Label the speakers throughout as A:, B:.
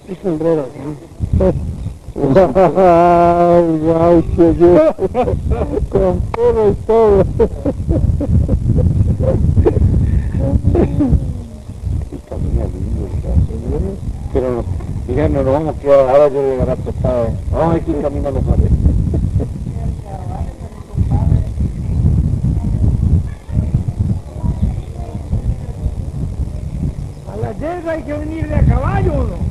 A: Es sombrero. Wow, con perro y todo. Pero ya no nos vamos a quedar ahora, yo voy a agarrar prestado. Vamos a ir caminando por ahí.
B: A la guerra hay que venir de a caballo, ¿no?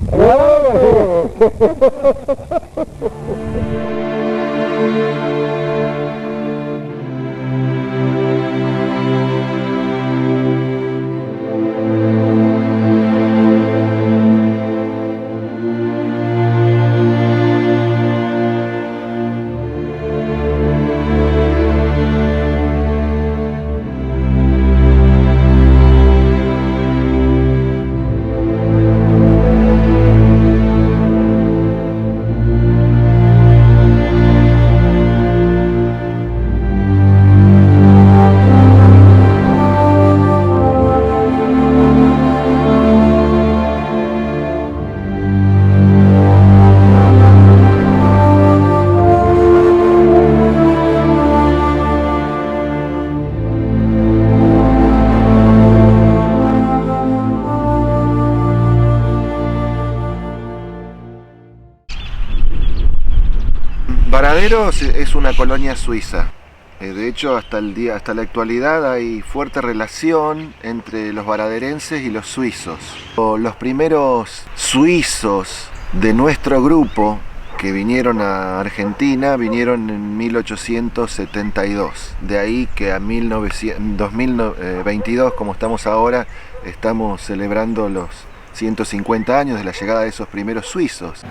C: Varaderos es una colonia suiza. De hecho, hasta la actualidad hay fuerte relación entre los varaderenses y los suizos. Los primeros suizos de nuestro grupo que vinieron a Argentina vinieron en 1872. De ahí que a 2022, como estamos ahora, estamos celebrando los 150 años de la llegada de esos primeros suizos.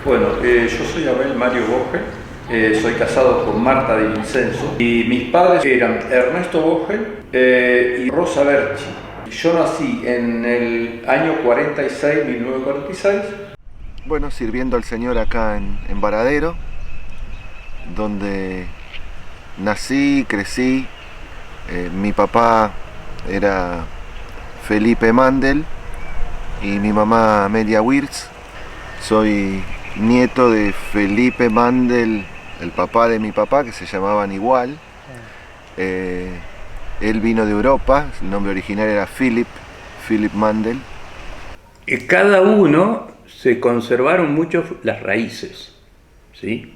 D: Bueno, yo soy Abel Mario Vogel, soy casado con Marta Di Vincenzo y mis padres eran Ernesto Vogel y Rosa Berchi. Yo nací en el año 1946.
C: Bueno, sirviendo al Señor acá en Varadero, donde nací, crecí. Mi papá era Felipe Mandel y mi mamá Amelia Wirtz. Soy nieto de Felipe Mandel, el papá de mi papá, que se llamaban igual. Él vino de Europa, el nombre original era Philip Mandel.
D: Cada uno se conservaron mucho las raíces, ¿sí?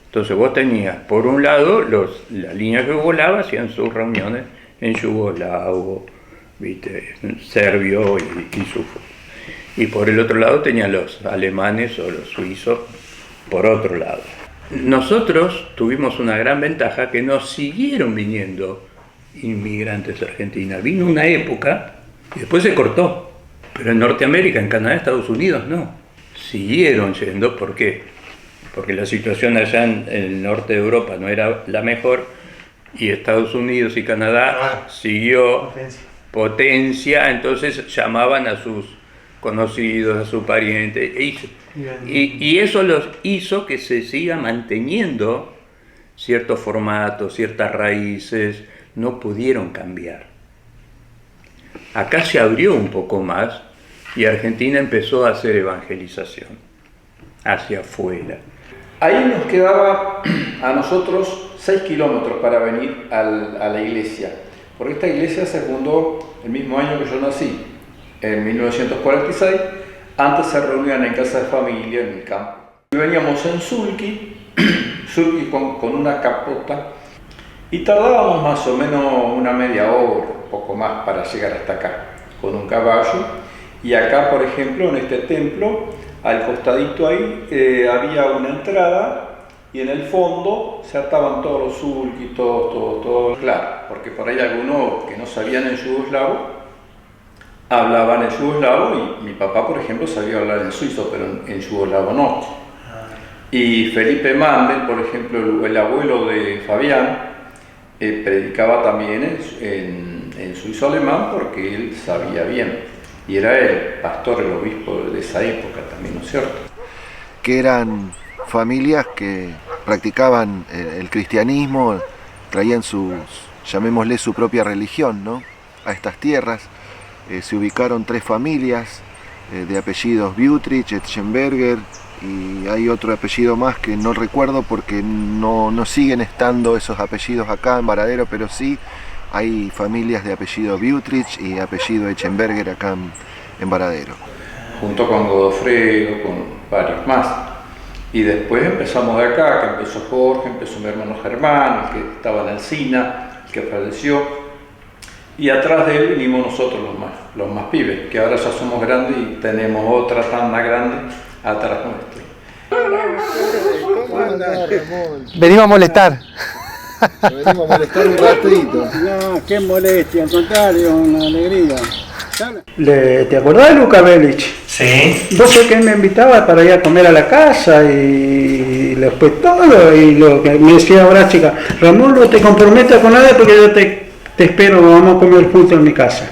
D: Entonces vos tenías, por un lado, las líneas que volaba hacían sus reuniones en yugoslavo, ¿viste? Serbio y sufo. Y por el otro lado tenían los alemanes o los suizos por otro lado. Nosotros tuvimos una gran ventaja que nos siguieron viniendo inmigrantes a Argentina. Vino una época y después se cortó. Pero en Norteamérica, en Canadá, Estados Unidos no. Siguieron yendo. ¿Por qué? Porque la situación allá en el norte de Europa no era la mejor y Estados Unidos y Canadá siguió potencia, entonces llamaban a sus conocidos, a su pariente, y eso los hizo que se siga manteniendo ciertos formatos, ciertas raíces, no pudieron cambiar. Acá se abrió un poco más y Argentina empezó a hacer evangelización hacia afuera. Ahí nos quedaba a nosotros 6 kilómetros para venir a la iglesia, porque esta iglesia se fundó el mismo año que yo nací. En 1946, antes se reunían en casa de familia en el campo. Y veníamos en sulky con una capota, y tardábamos más o menos una media hora, un poco más, para llegar hasta acá, con un caballo. Y acá, por ejemplo, en este templo, al costadito ahí, había una entrada, y en el fondo se ataban todos los sulky, todo. Claro, porque por ahí algunos que no sabían en yugoslavo, hablaban en yugoslavo, y mi papá, por ejemplo, sabía hablar en suizo, pero en yugoslavo no. Y Felipe Mandel, por ejemplo, el abuelo de Fabián, predicaba también en suizo alemán porque él sabía bien. Y era el pastor, el obispo de esa época también, ¿no es cierto?
C: Que eran familias que practicaban el cristianismo traían llamémosle su propia religión, ¿no? A estas tierras. Se ubicaron 3 familias de apellidos Butrich, Etchenberger, y hay otro apellido más que no recuerdo porque no siguen estando esos apellidos acá en Varadero, pero sí hay familias de apellido Butrich y apellido Etchenberger acá en Varadero.
D: Junto con Godofredo, con varios más. Y después empezamos de acá, que empezó Jorge, empezó mi hermano Germán, que estaba en Alsina, que falleció. Y atrás de él vinimos nosotros los más pibes, que ahora ya somos grandes y tenemos otra tanda grande atrás nuestro.
E: Venimos a molestar.
A: Venimos a molestar un ratito.
B: No, qué molestia, al contrario, una alegría.
E: ¿Te acordás de Luca Belich?
F: Sí.
E: Vos sé que él me invitaba para ir a comer a la casa y después todo, y lo que me decía ahora chica, Ramón, no te comprometas con nada porque yo te espero, vamos a comer juntos en mi casa.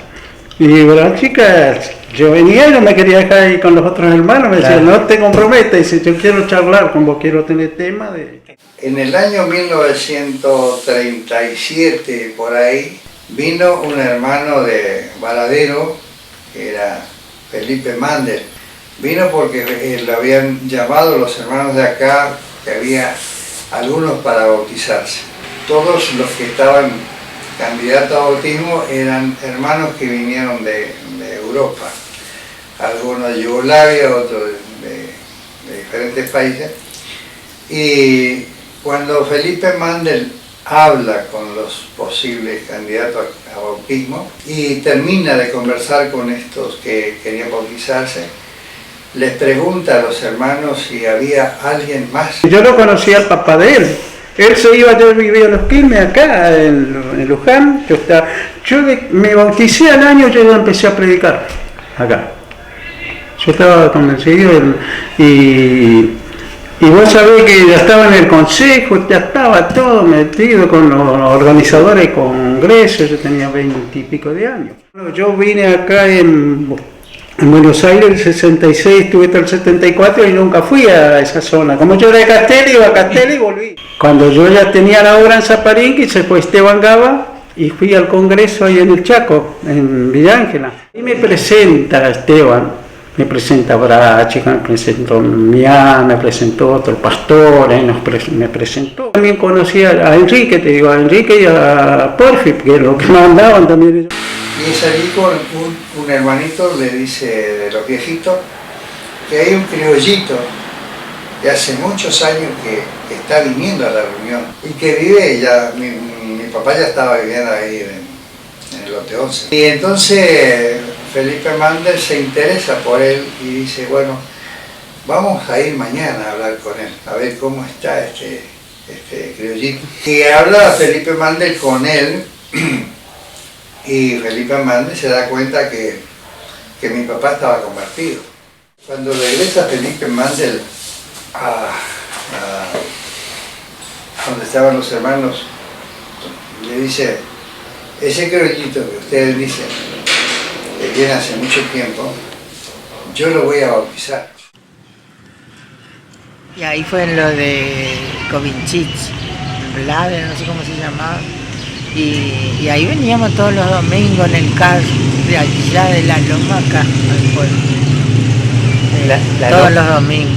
E: Y la chica, yo venía y no me quería dejar ahí con los otros hermanos, me decía, no te comprometas, y si yo quiero charlar con vos, quiero tener tema de...
G: En el año 1937, por ahí, vino un hermano de Varadero, que era Felipe Mandel. Vino porque lo habían llamado los hermanos de acá, que había algunos para bautizarse. Todos los que estaban candidatos a bautismo eran hermanos que vinieron de Europa. Algunos de Yugoslavia, otros de diferentes países. Y cuando Felipe Mandel habla con los posibles candidatos a bautismo y termina de conversar con estos que querían bautizarse, les pregunta a los hermanos si había alguien más.
E: Yo no conocía al papá de él. Él se iba, yo vivía en los Quilmes acá, en Luján. Yo me bauticé al año, yo ya empecé a predicar acá. Yo estaba convencido y vos sabés que ya estaba en el consejo, ya estaba todo metido con los organizadores de congresos, yo tenía 20 y pico de años. Yo vine acá en Buenos Aires el 66, estuve hasta el 74 y nunca fui a esa zona. Como yo era de Castelli, iba a Castelli y volví. Cuando yo ya tenía la obra en Zaparinqui, se fue Esteban Gaba y fui al congreso ahí en el Chaco, en Villa Ángela. Y me presenta Esteban. Me presenta Brache, me presentó Mian, me presentó otro pastor, me presentó. También conocí a Enrique, te digo, a Enrique y a Porfi, que es lo que mandaban también.
G: Y salí con un hermanito, le dice de los viejitos, que hay un criollito de hace muchos años que está viniendo a la reunión y que vive ya, mi papá ya estaba viviendo ahí en el lote 11. Y entonces Felipe Mandel se interesa por él y dice, bueno, vamos a ir mañana a hablar con él, a ver cómo está este criollito. Y habla Felipe Mandel con él y Felipe Mandel se da cuenta que mi papá estaba convertido. Cuando regresa Felipe Mandel a donde estaban los hermanos, le dice, ese criollito que ustedes dicen, que viene hace mucho tiempo, yo lo voy a bautizar.
H: Y ahí fue en lo de Covinchich, Vlade, no sé cómo se llamaba. Y ahí veníamos todos los domingos en el carro, de allá de la loma acá al pueblo. Todos los domingos.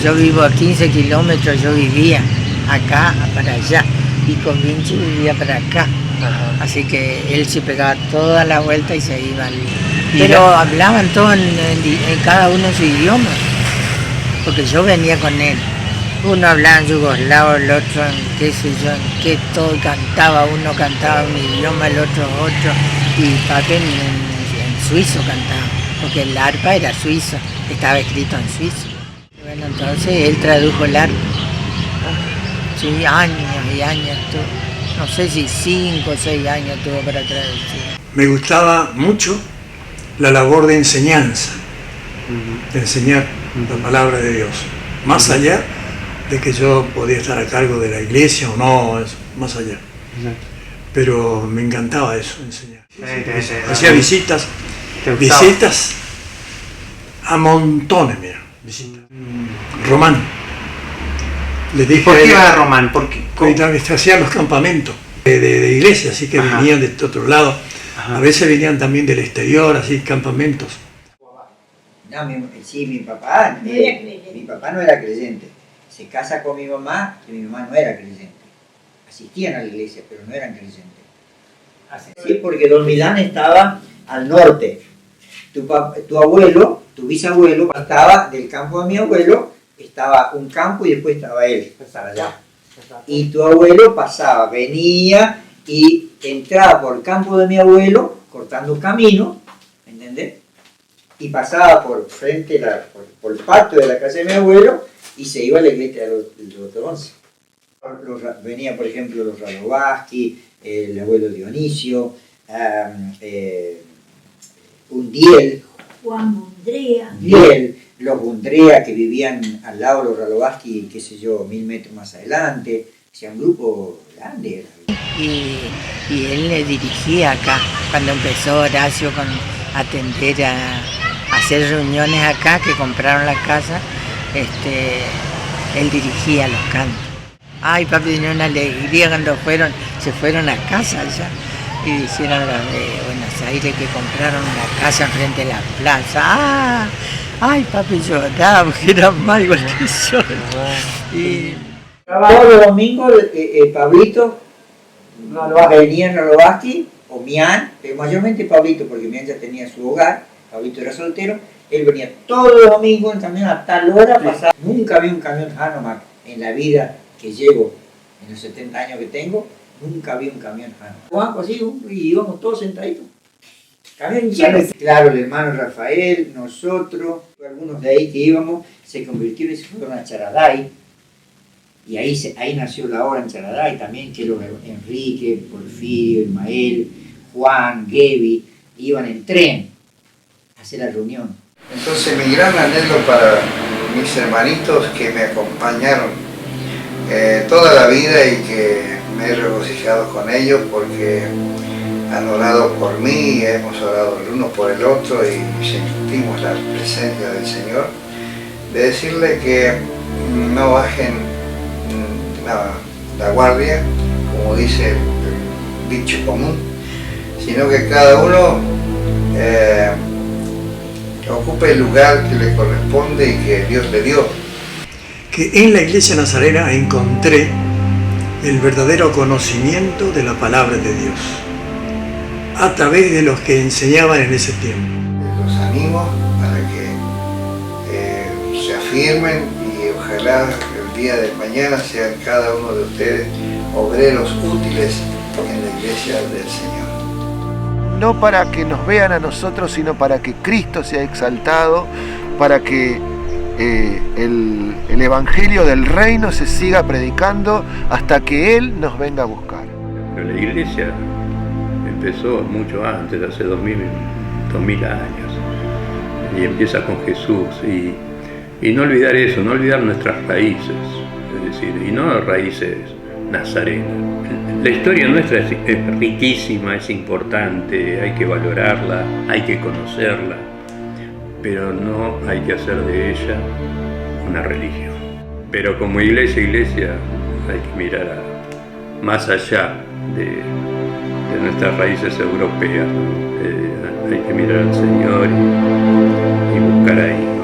H: Yo vivo a 15 kilómetros, yo vivía acá para allá y Covinchi vivía para acá. Ajá. Así que él se pegaba toda la vuelta y se iba. Pero hablaban todos en cada uno su idioma, porque yo venía con él. Uno hablaba en yugoslavo, el otro en qué sé yo, en qué todo cantaba, uno cantaba un idioma, el otro otro, y papi en suizo cantaba, porque el arpa era suizo, estaba escrito en suizo. Bueno, entonces él tradujo el arpa. Sí, años y años tuvo. No sé si 5 o 6 años tuvo para traducir.
F: Me gustaba mucho la labor de enseñanza, de enseñar la palabra de Dios, más allá de que yo podía estar a cargo de la iglesia o no, más allá. Pero me encantaba eso, enseñar. Hacía visitas a montones, mira, visitas. Román. Le dije
E: ¿Por qué iba a Román?
F: Porque hacía los campamentos. de iglesia, así que venían de otro lado. A veces venían también del exterior, así, campamentos.
I: No, mi papá,
J: No era creyente.
I: mi papá no era creyente. Se casa con mi mamá y mi mamá no era creyente. Asistían a la iglesia, pero no eran creyentes. Sí, porque Don Milán estaba al norte. Tu abuelo, tu bisabuelo, estaba del campo de mi abuelo, estaba un campo y después estaba él, para allá. Y tu abuelo pasaba, venía y entraba por el campo de mi abuelo, cortando camino, ¿entendés? Y pasaba por frente, por el patio de la casa de mi abuelo y se iba a la iglesia de los 11. Venía, por ejemplo, los Radovaski, el abuelo Dionisio, Undiel,
J: Juan Bundrea.
I: los Bundrea que vivían al lado de los Radovaski, qué sé yo, 1000 metros más adelante. O sea, un grupo grande.
H: Y él le dirigía acá, cuando empezó Horacio con atender a hacer reuniones acá, que compraron la casa, él dirigía los cantos. Ay, papi, tenía una alegría cuando se fueron a casa allá y dijeron los de Buenos Aires que compraron una casa enfrente de la plaza. Ay, papi, lloraba porque era más igual que yo. Y
I: todos los domingos Pablito venía en Radovaski, o Mian, pero mayormente Pablito, porque Mian ya tenía su hogar, Pablito era soltero, él venía todos los domingos en camión a tal hora, pasaba. Nunca vi un camión Hanomag en la vida que llevo, en los 70 años que tengo, nunca vi un camión Hanomag. Juanjo así, y íbamos todos sentaditos. Camión lleno. Claro, el hermano Rafael, nosotros, algunos de ahí que íbamos, se convirtieron y se fueron a Charaday. Y ahí nació la obra en Charaday también, que los Enrique, Porfirio, Ismael, Juan, Gevi, iban en tren a hacer la reunión.
G: Entonces mi gran anhelo para mis hermanitos que me acompañaron toda la vida y que me he regocijado con ellos porque han orado por mí, hemos orado el uno por el otro y sentimos la presencia del Señor, de decirle que no bajen la guardia, como dice el dicho común, sino que cada uno ocupe el lugar que le corresponde y que Dios le dio.
F: Que en la iglesia nazarena encontré el verdadero conocimiento de la palabra de Dios, a través de los que enseñaban en ese tiempo.
G: Los animo para que se afirmen y ojalá el día de mañana sean cada uno de ustedes obreros útiles en la iglesia del Señor.
C: No para que nos vean a nosotros, sino para que Cristo sea exaltado, para que el Evangelio del Reino se siga predicando hasta que Él nos venga a buscar.
D: Pero la iglesia empezó mucho antes, hace 2000 años, y empieza con Jesús, y no olvidar eso, no olvidar nuestras raíces, es decir, y no raíces nazarenas. La historia nuestra es riquísima, es importante, hay que valorarla, hay que conocerla, pero no hay que hacer de ella una religión. Pero como iglesia hay que mirar más allá de nuestras raíces europeas, ¿no? Hay que mirar al Señor y buscar ahí.